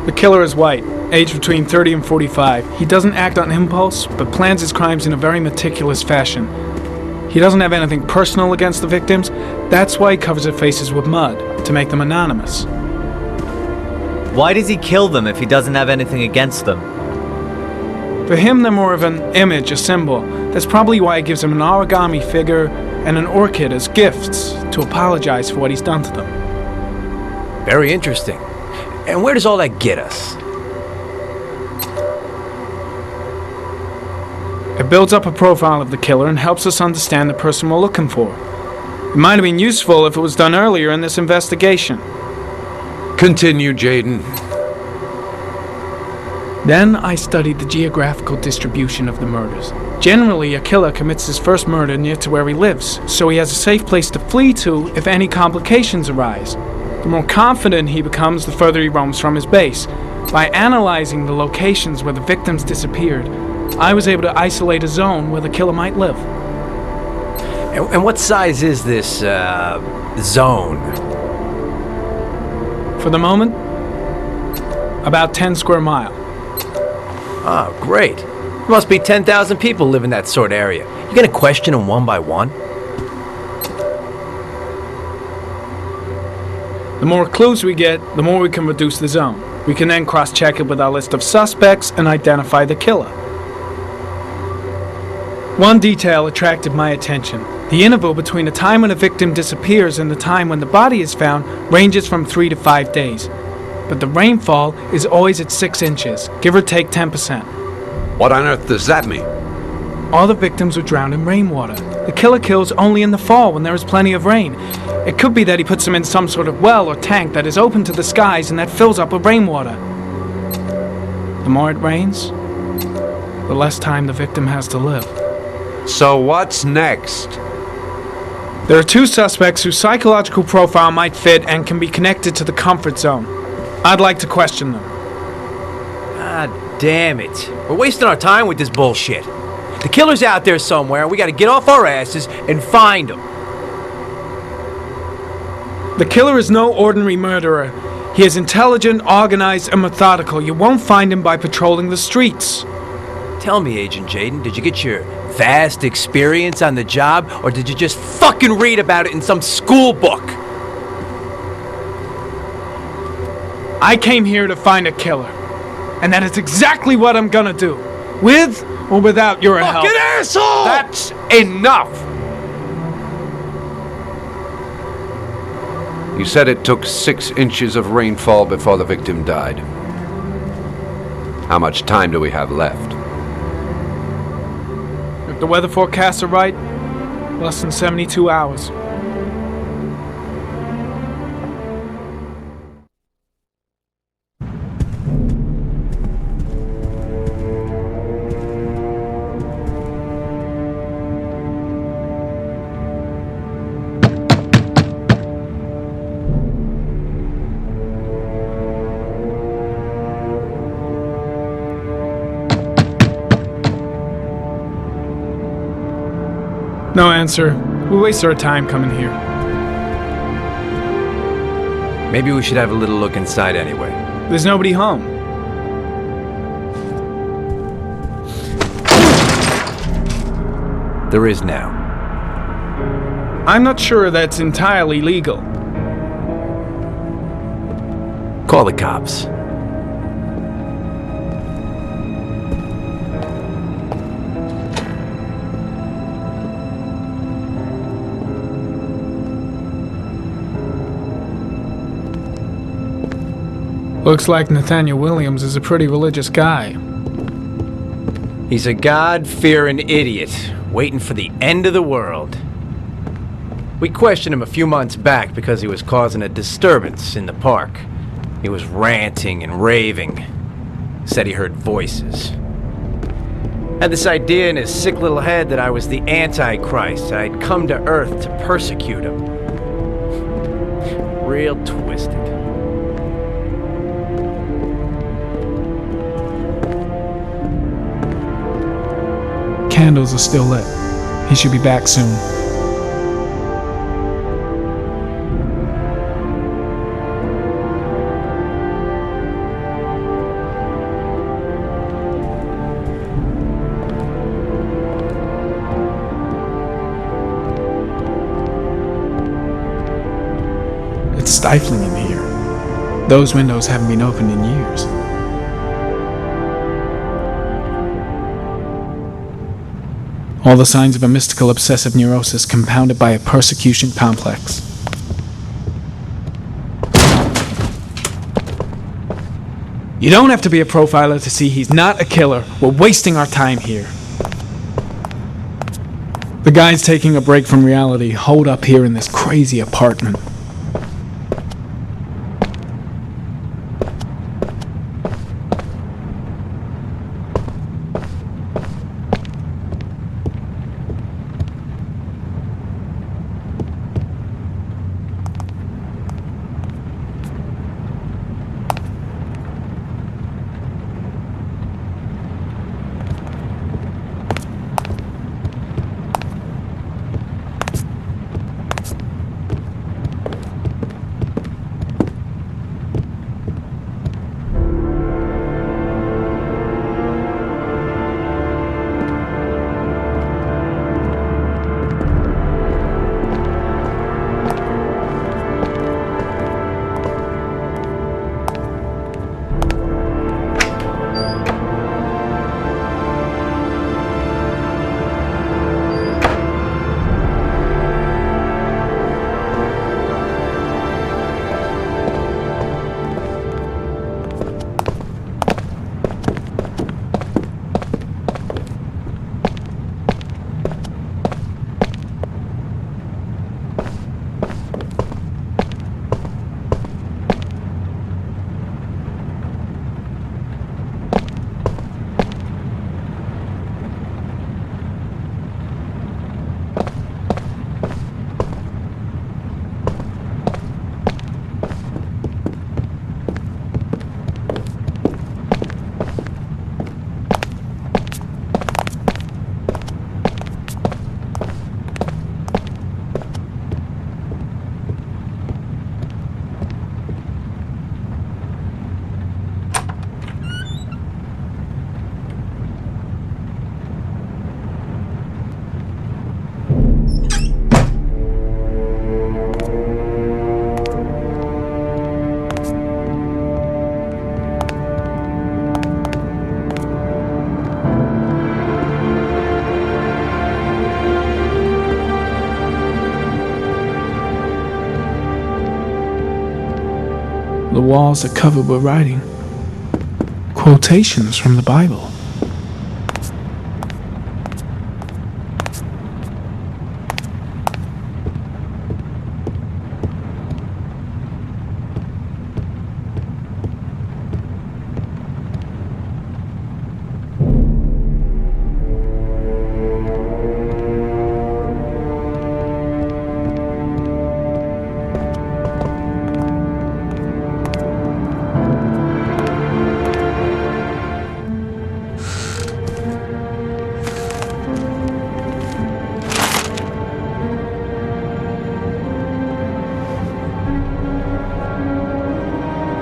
The killer is white, aged between 30 and 45. He doesn't act on impulse, but plans his crimes in a very meticulous fashion. He doesn't have anything personal against the victims. That's why he covers their faces with mud, to make them anonymous. Why does he kill them if he doesn't have anything against them? For him, they're more of an image, a symbol. That's probably why he gives them an origami figure and an orchid as gifts to apologize for what he's done to them. Very interesting. And where does all that get us? It builds up a profile of the killer and helps us understand the person we're looking for. It might have been useful if it was done earlier in this investigation. Continue, Jaden. Then I studied the geographical distribution of the murders. Generally, a killer commits his first murder near to where he lives, so he has a safe place to flee to if any complications arise. The more confident he becomes, the further he roams from his base. By analyzing the locations where the victims disappeared, I was able to isolate a zone where the killer might live. And what size is this, zone? For the moment, about 10 square miles. Oh, great. There must be 10,000 people live in that sort of area. You gonna question them one by one? The more clues we get, the more we can reduce the zone. We can then cross-check it with our list of suspects and identify the killer. One detail attracted my attention. The interval between the time when a victim disappears and the time when the body is found ranges from 3 to 5 days. But the rainfall is always at 6 inches, give or take 10%. What on earth does that mean? All the victims were drowned in rainwater. The killer kills only in the fall when there is plenty of rain. It could be that he puts them in some sort of well or tank that is open to the skies and that fills up with rainwater. The more it rains, the less time the victim has to live. So what's next? There are 2 suspects whose psychological profile might fit and can be connected to the comfort zone. I'd like to question them. God damn it. We're wasting our time with this bullshit. The killer's out there somewhere, and we gotta get off our asses and find him. The killer is no ordinary murderer. He is intelligent, organized, and methodical. You won't find him by patrolling the streets. Tell me, Agent Jaden, did you get your vast experience on the job, or did you just fucking read about it in some school book? I came here to find a killer. And that is exactly what I'm gonna do. With or without your help. Fucking asshole! That's enough! You said it took 6 inches of rainfall before the victim died. How much time do we have left? If the weather forecasts are right, less than 72 hours. No answer. We waste our time coming here. Maybe we should have a little look inside anyway. There's nobody home. There is now. I'm not sure that's entirely legal. Call the cops. Looks like Nathaniel Williams is a pretty religious guy. He's a God-fearing idiot, waiting for the end of the world. We questioned him a few months back because he was causing a disturbance in the park. He was ranting and raving. Said he heard voices. Had this idea in his sick little head that I was the Antichrist, and I'd come to Earth to persecute him. Real twisted. Candles are still lit. He should be back soon. stifling in here. Those windows haven't been opened in years. All the signs of a mystical obsessive neurosis compounded by a persecution complex. You don't have to be a profiler to see he's not a killer. We're wasting our time here. The guy's taking a break from reality, holed up here in this crazy apartment. The walls are covered with writing. Quotations from the Bible.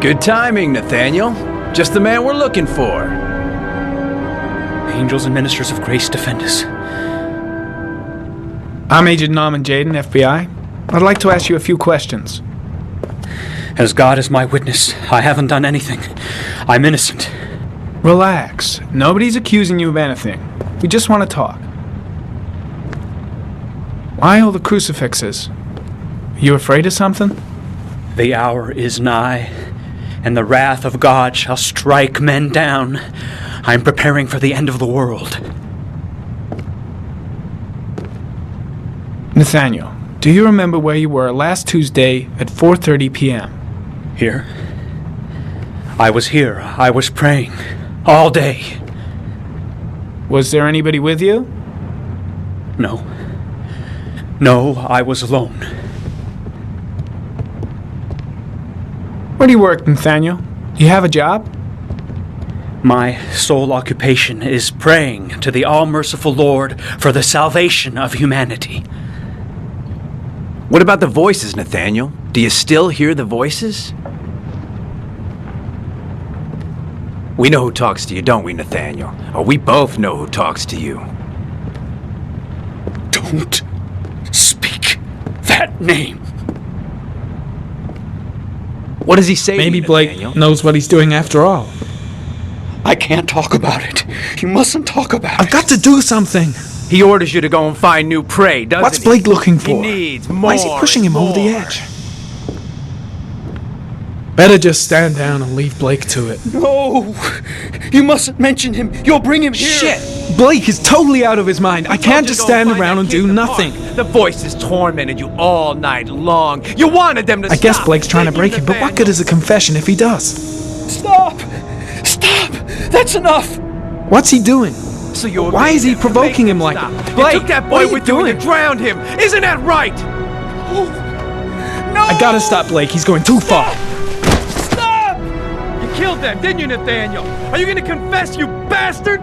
Good timing, Nathaniel. Just the man we're looking for. Angels and ministers of grace defend us. I'm Agent Norman Jaden, FBI. I'd like to ask you a few questions. As God is my witness, I haven't done anything. I'm innocent. Relax. Nobody's accusing you of anything. We just want to talk. Why all the crucifixes? Are you afraid of something? The hour is nigh, and the wrath of God shall strike men down. I'm preparing for the end of the world. Nathaniel, do you remember where you were last Tuesday at 4:30 p.m.? Here? I was here. I was praying. All day. Was there anybody with you? No. No, I was alone. Where do you work, Nathaniel? Do you have a job? My sole occupation is praying to the all-merciful Lord for the salvation of humanity. What about the voices, Nathaniel? Do you still hear the voices? We know who talks to you, don't we, Nathaniel? Or we both know who talks to you. Don't speak that name. What does he say? Maybe to you, Blake Nathaniel? knows what he's doing after all. I can't talk about it. You mustn't talk about I've it. got to do something. He orders you to go and find new prey, doesn't What's he? Blake looking for? He needs more. Why is he pushing him and over the more. edge? Better just stand down and leave Blake to it. No! You mustn't mention him. You'll bring him here. Shit! Blake is totally out of his mind. I can't just stand around and do nothing. The voices tormented you all night long. You wanted them to I guess stop. Blake's trying to Didn't break you, him, but what good is a confession if he does? Stop! Stop! That's enough! What's he doing? So you Why is he provoking him like that? that? You Blake, took that what boy are you with you doing? and you drowned him. Isn't that right? No! I gotta stop Blake. He's going too far. Stop! You killed them, didn't you, Nathaniel? Are you going to confess, you bastard?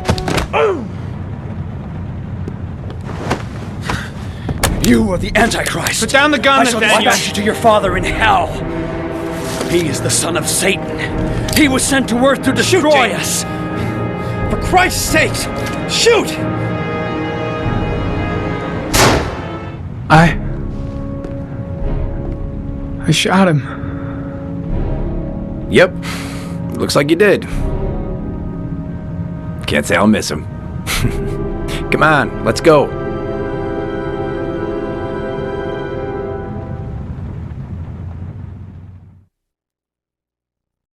You are the Antichrist. Put down the gun, I shall Nathaniel. dispatch you to your father in hell. He is the son of Satan. He was sent to earth to destroy us. For Christ's sake, shoot! I shot him. Yep. Looks like you did. Can't say I'll miss him. Come on, let's go.